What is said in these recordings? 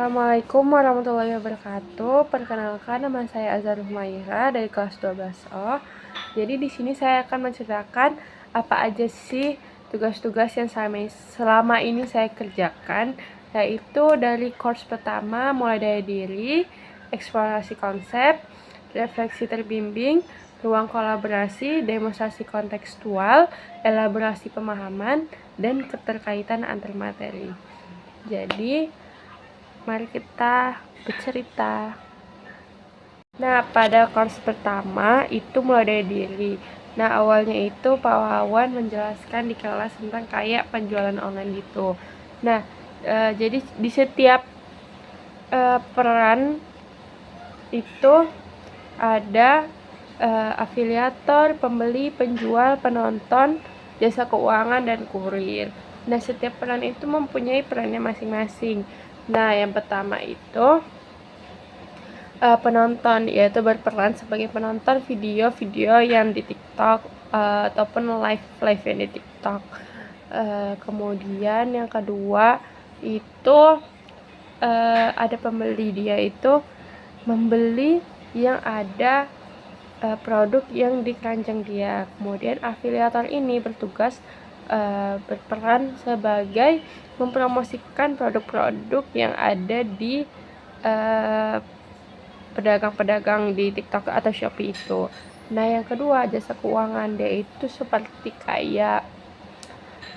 Assalamualaikum warahmatullahi wabarakatuh. Perkenalkan, nama saya Azhar Humaira dari kelas 12O. Jadi di sini saya akan menceritakan apa aja sih tugas-tugas yang selama ini saya kerjakan, yaitu dari course pertama mulai dari diri, eksplorasi konsep, refleksi terbimbing, ruang kolaborasi, demonstrasi kontekstual, elaborasi pemahaman, dan keterkaitan antar materi. Jadi mari kita bercerita. Nah, pada course pertama itu mulai dari diri. Nah, awalnya itu Pak Wawan menjelaskan di kelas tentang kayak penjualan online gitu. Nah, jadi di setiap peran itu ada afiliator, pembeli, penjual, penonton, jasa keuangan, dan kurir. Nah, setiap peran itu mempunyai perannya masing-masing. Nah, yang pertama itu penonton, yaitu berperan sebagai penonton video-video yang di TikTok ataupun live yang di TikTok. Kemudian yang kedua itu ada pembeli, dia itu membeli yang ada produk yang di keranjang dia. Kemudian afiliator ini bertugas berperan sebagai mempromosikan produk-produk yang ada di pedagang-pedagang di TikTok atau Shopee itu. Nah, yang kedua jasa keuangan, dia itu seperti kayak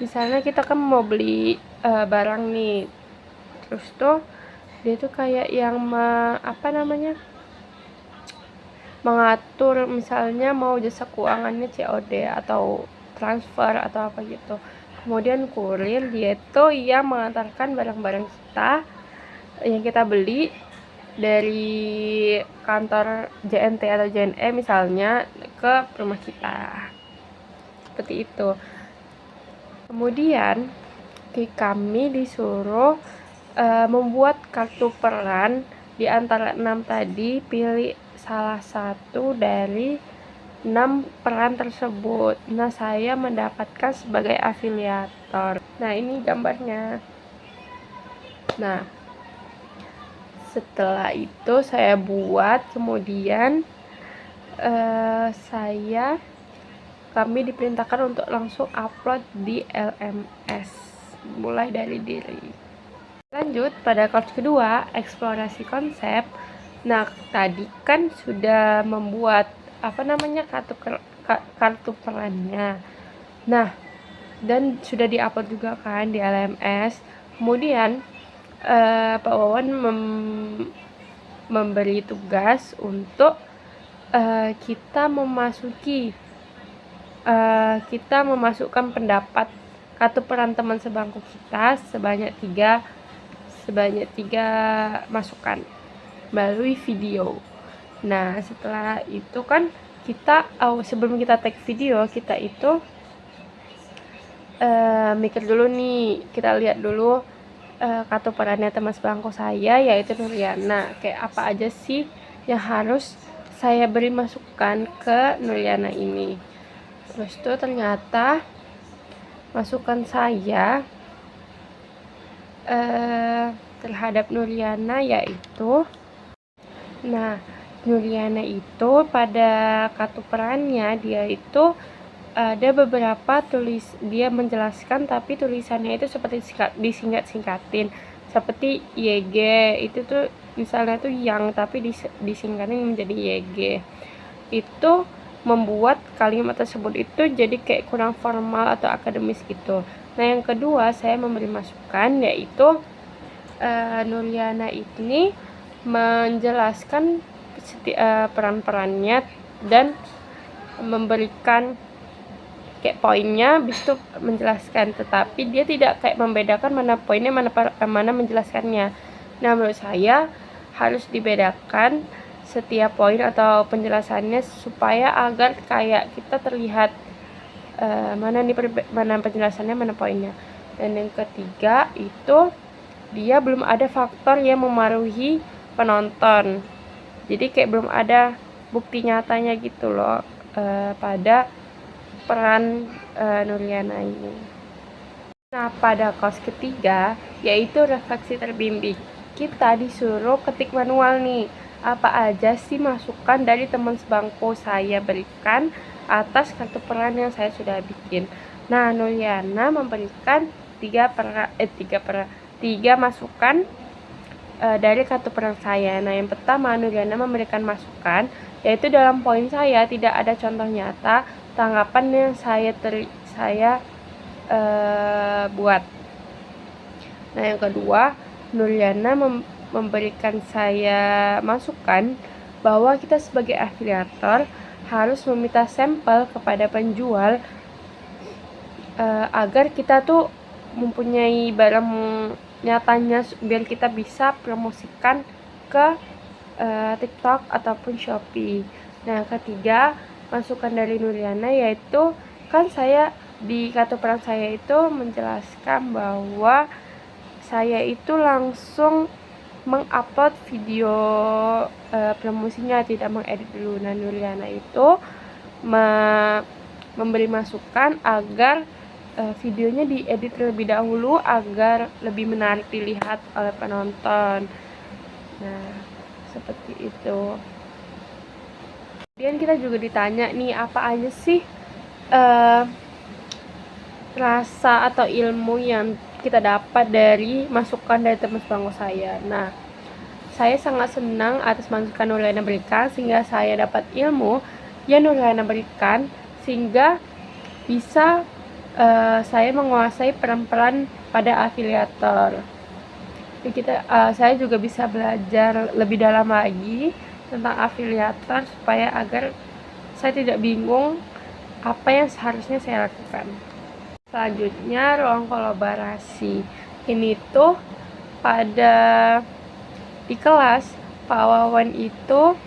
misalnya kita kan mau beli barang nih, terus tuh dia tuh kayak yang mengatur, misalnya mau jasa keuangannya COD atau transfer atau apa gitu. Kemudian kurir, dia tuh yang mengantarkan barang-barang kita yang kita beli dari kantor JNT atau JNE misalnya ke rumah kita, seperti itu. Kemudian kami disuruh membuat kartu peran. Di antara 6 tadi, pilih salah satu dari 6 peran tersebut. Nah, saya mendapatkan sebagai afiliator. Nah, ini gambarnya. Nah, setelah itu saya buat, kemudian kami diperintahkan untuk langsung upload di LMS mulai dari diri. Lanjut pada course kedua, eksplorasi konsep. Nah, tadi kan sudah membuat kartu perannya. Nah, dan sudah diupload juga kan di LMS. Kemudian Pak Wawan memberi tugas untuk kita memasukkan pendapat kartu peran teman sebangku kita sebanyak tiga masukan melalui video. Nah, setelah itu kan sebelum kita take video, kita itu mikir dulu nih, kita lihat dulu kartu perannya teman sebangku saya, yaitu Nuriana. Kayak apa aja sih yang harus saya beri masukan ke Nuriana ini. Terus tuh ternyata masukan saya terhadap Nuriana yaitu, Nuriana itu pada kartu perannya dia itu ada beberapa dia menjelaskan tapi tulisannya itu seperti disingkat-singkatin, seperti YG itu tuh misalnya tuh yang tapi disingkatin menjadi YG. Itu membuat kalimat tersebut itu jadi kayak kurang formal atau akademis gitu. Nah, yang kedua saya memberi masukan yaitu Nuriana ini menjelaskan peran-perannya dan memberikan kayak poinnya, habis itu menjelaskan, tetapi dia tidak kayak membedakan mana poinnya, mana menjelaskannya. Nah, menurut saya harus dibedakan setiap poin atau penjelasannya supaya agar kayak kita terlihat mana penjelasannya, mana poinnya. Dan yang ketiga itu dia belum ada faktor yang memengaruhi penonton, jadi kayak belum ada bukti nyatanya gitu loh pada peran Nuriana ini. Nah, pada course ketiga yaitu refleksi terbimbing. kita disuruh ketik manual nih, apa aja sih masukan dari teman sebangku saya berikan atas kartu peran yang saya sudah bikin. Nah, Nuliana memberikan 3 masukan dari kartu peran saya. Nah, yang pertama, Nuliana memberikan masukan, yaitu dalam poin saya tidak ada contoh nyata tanggapan yang saya buat. Nah, yang kedua, Nuliana memberikan saya masukan bahwa kita sebagai afiliator harus meminta sampel kepada penjual agar kita tuh mempunyai barang nyatanya biar kita bisa promosikan ke TikTok ataupun Shopee. Nah, ketiga, masukan dari Nuliana yaitu kan saya di kartu peran saya itu menjelaskan bahwa saya itu langsung mengupload video promosinya, tidak mengedit dulu. Nah, Nuliana itu memberi masukan agar videonya diedit terlebih dahulu agar lebih menarik dilihat oleh penonton. Nah, seperti itu. Kemudian kita juga ditanya nih, apa aja sih rasa atau ilmu yang kita dapat dari masukan dari teman sebangku saya. Nah, saya sangat senang atas masukan Nuliana berikan sehingga saya dapat ilmu yang Nuliana berikan sehingga bisa saya menguasai peran-peran pada afiliator. Jadi saya juga bisa belajar lebih dalam lagi tentang afiliator supaya agar saya tidak bingung apa yang seharusnya saya lakukan. Selanjutnya, ruang kolaborasi. Ini tuh di kelas Pak Wawan itu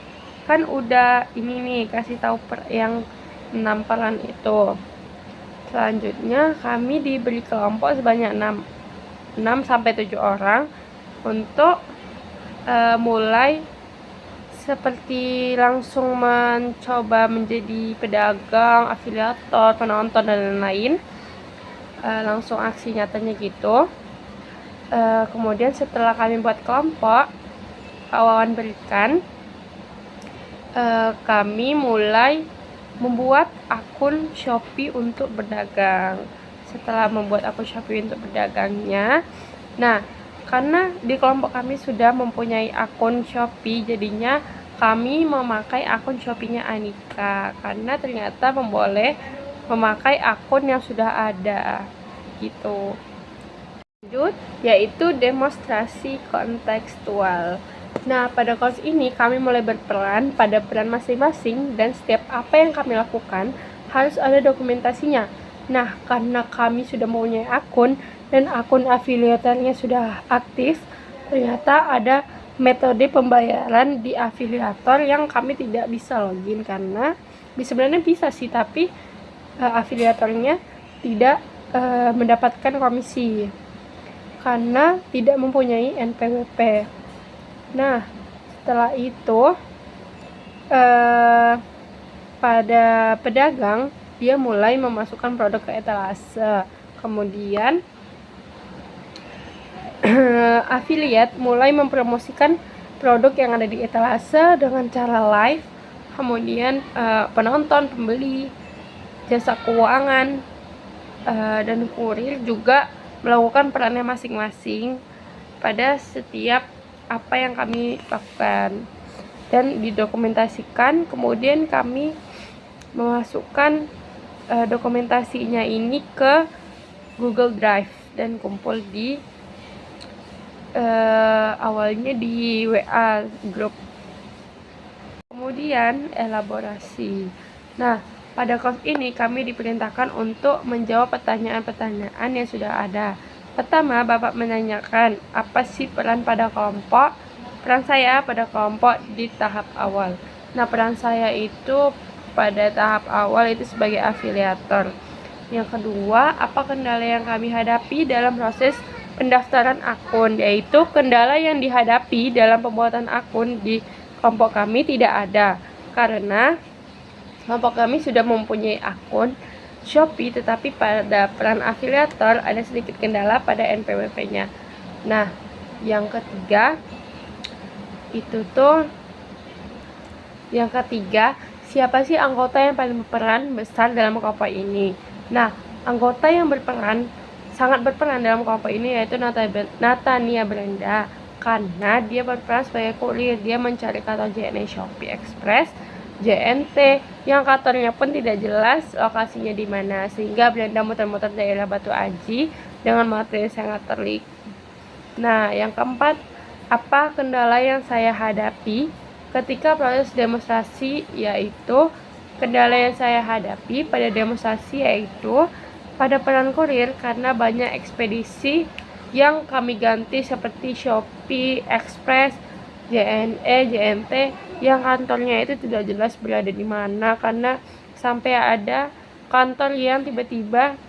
kan udah ini nih kasih tahu yang 6 peran itu. Selanjutnya kami diberi kelompok sebanyak 6 sampai 7 orang untuk mulai seperti langsung mencoba menjadi pedagang, afiliator, penonton dan lain-lain. Langsung aksi nyatanya gitu. Kemudian setelah kami buat kelompok, Pak Wawan berikan, kami mulai membuat akun Shopee untuk berdagang. Setelah membuat akun Shopee untuk berdagangnya, nah, karena di kelompok kami sudah mempunyai akun Shopee, jadinya kami memakai akun Shopee-nya Anika karena ternyata boleh memakai akun yang sudah ada gitu. Lanjut, yaitu demonstrasi kontekstual. Nah, pada kelas ini kami mulai berperan pada peran masing-masing dan setiap apa yang kami lakukan harus ada dokumentasinya. Nah, karena kami sudah mempunyai akun dan akun afiliatornya sudah aktif, ternyata ada metode pembayaran di afiliator yang kami tidak bisa login karena sebenarnya bisa sih, tapi afiliatornya tidak mendapatkan komisi karena tidak mempunyai NPWP. Nah, setelah itu pada pedagang dia mulai memasukkan produk ke etalase. Kemudian afiliat mulai mempromosikan produk yang ada di etalase dengan cara live. Kemudian penonton, pembeli, jasa keuangan, dan kurir juga melakukan perannya masing-masing pada setiap apa yang kami lakukan dan didokumentasikan. Kemudian kami memasukkan dokumentasinya ini ke Google Drive dan kumpul di awalnya di WA grup. Kemudian elaborasi. Nah, pada kelas ini kami diperintahkan untuk menjawab pertanyaan-pertanyaan yang sudah ada. Pertama, Bapak menanyakan apa sih peran pada kelompok? Peran saya pada kelompok di tahap awal. Nah, peran saya itu pada tahap awal itu sebagai afiliator. Yang kedua, apa kendala yang kami hadapi dalam proses pendaftaran akun? Yaitu kendala yang dihadapi dalam pembuatan akun di kelompok kami tidak ada karena kelompok kami sudah mempunyai akun Shopee, tetapi pada peran afiliator ada sedikit kendala pada NPWP-nya. Nah, Yang ketiga, siapa sih anggota yang paling berperan besar dalam kelompok ini? Nah, anggota yang sangat berperan dalam kelompok ini yaitu Natania Brenda, karena dia berperan sebagai kurir. Dia mencari kantor JNE Shopee Express JNT yang kantornya pun tidak jelas lokasinya di mana, sehingga Brenda muter-muter daerah Batu Aji dengan materi sangat telik. Nah, yang keempat, apa kendala yang saya hadapi ketika proses demonstrasi? Kendala yang saya hadapi pada demonstrasi yaitu pada peran kurir, karena banyak ekspedisi yang kami ganti seperti Shopee Express, JNE, JNT yang kantornya itu tidak jelas berada di mana, karena sampai ada kantor yang tiba-tiba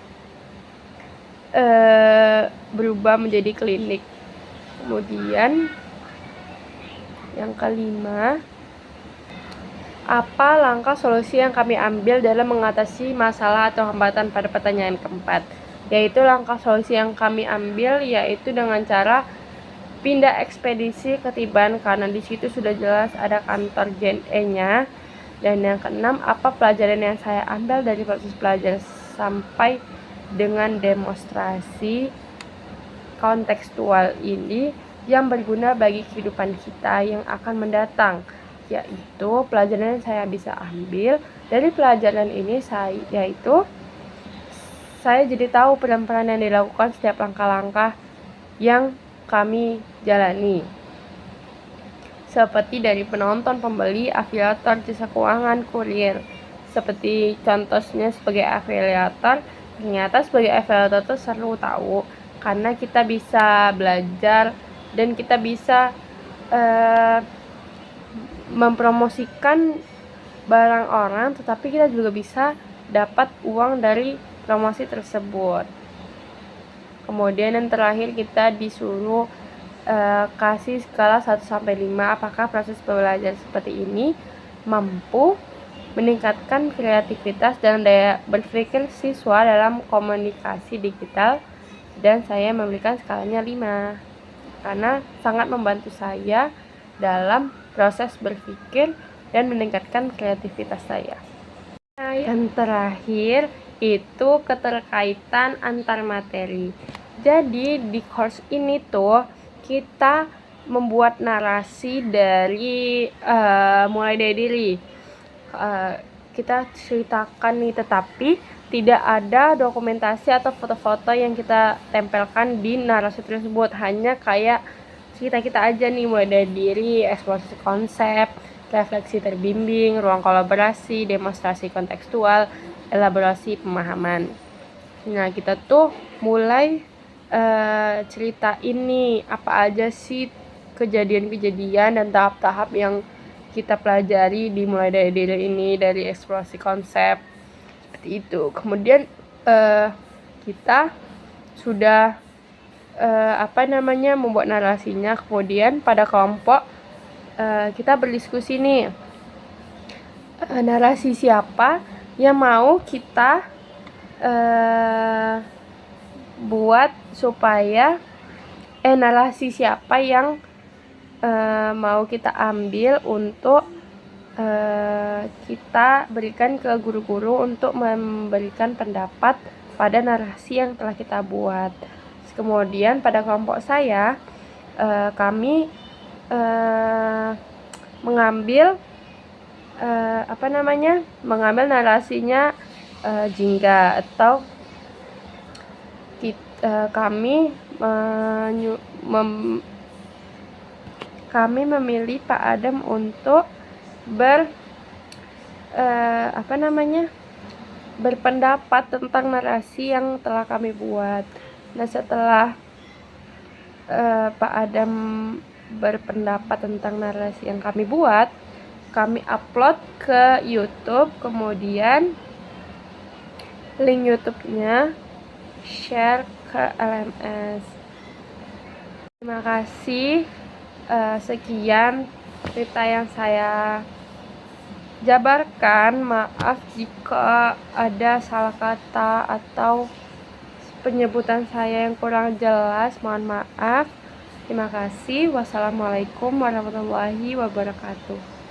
berubah menjadi klinik. Kemudian yang kelima, apa langkah solusi yang kami ambil dalam mengatasi masalah atau hambatan pada pertanyaan keempat? Yaitu langkah solusi yang kami ambil yaitu dengan cara pindah ekspedisi ke Tiban, karena di situ sudah jelas ada kantor JNE-nya. Dan yang keenam, apa pelajaran yang saya ambil dari proses belajar sampai dengan demonstrasi kontekstual ini yang berguna bagi kehidupan kita yang akan mendatang? Yaitu pelajaran yang saya bisa ambil dari pelajaran ini yaitu saya jadi tahu peran-peran yang dilakukan setiap langkah-langkah yang kami jalani, seperti dari penonton, pembeli, afiliator, jasa keuangan, kurir. Seperti contohnya sebagai afiliator, ternyata sebagai afiliator itu seru tahu, karena kita bisa belajar dan kita bisa mempromosikan barang orang, tetapi kita juga bisa dapat uang dari promosi tersebut. Kemudian yang terakhir, kita disuruh kasih skala 1-5 apakah proses pembelajaran seperti ini mampu meningkatkan kreativitas dan daya berpikir siswa dalam komunikasi digital, dan saya memberikan skalanya 5 karena sangat membantu saya dalam proses berpikir dan meningkatkan kreativitas saya. Nah, yang terakhir itu keterkaitan antar materi. Jadi di course ini tuh kita membuat narasi dari mulai dari diri. Kita ceritakan nih, tetapi tidak ada dokumentasi atau foto-foto yang kita tempelkan di narasi tersebut, hanya kayak kita aja nih, mulai dari diri, eksplorasi konsep, refleksi terbimbing, ruang kolaborasi, demonstrasi kontekstual, elaborasi pemahaman. Nah, kita tuh mulai cerita ini apa aja sih kejadian-kejadian dan tahap-tahap yang kita pelajari dimulai dari diri ini, dari eksplorasi konsep seperti itu. Kemudian kita sudah membuat narasinya. Kemudian pada kelompok kita berdiskusi nih, narasi siapa yang mau kita buat supaya narasi siapa yang mau kita ambil untuk kita berikan ke guru-guru untuk memberikan pendapat pada narasi yang telah kita buat. Kemudian pada kelompok saya kami mengambil narasinya jingga, atau kami memilih Pak Adam untuk berpendapat tentang narasi yang telah kami buat. Nah, setelah Pak Adam berpendapat tentang narasi yang kami buat, kami upload ke YouTube, kemudian link YouTube-nya share ke LMS. Terima kasih. Sekian cerita yang saya jabarkan. Maaf jika ada salah kata atau penyebutan saya yang kurang jelas, mohon maaf. Terima kasih. Wassalamualaikum warahmatullahi wabarakatuh.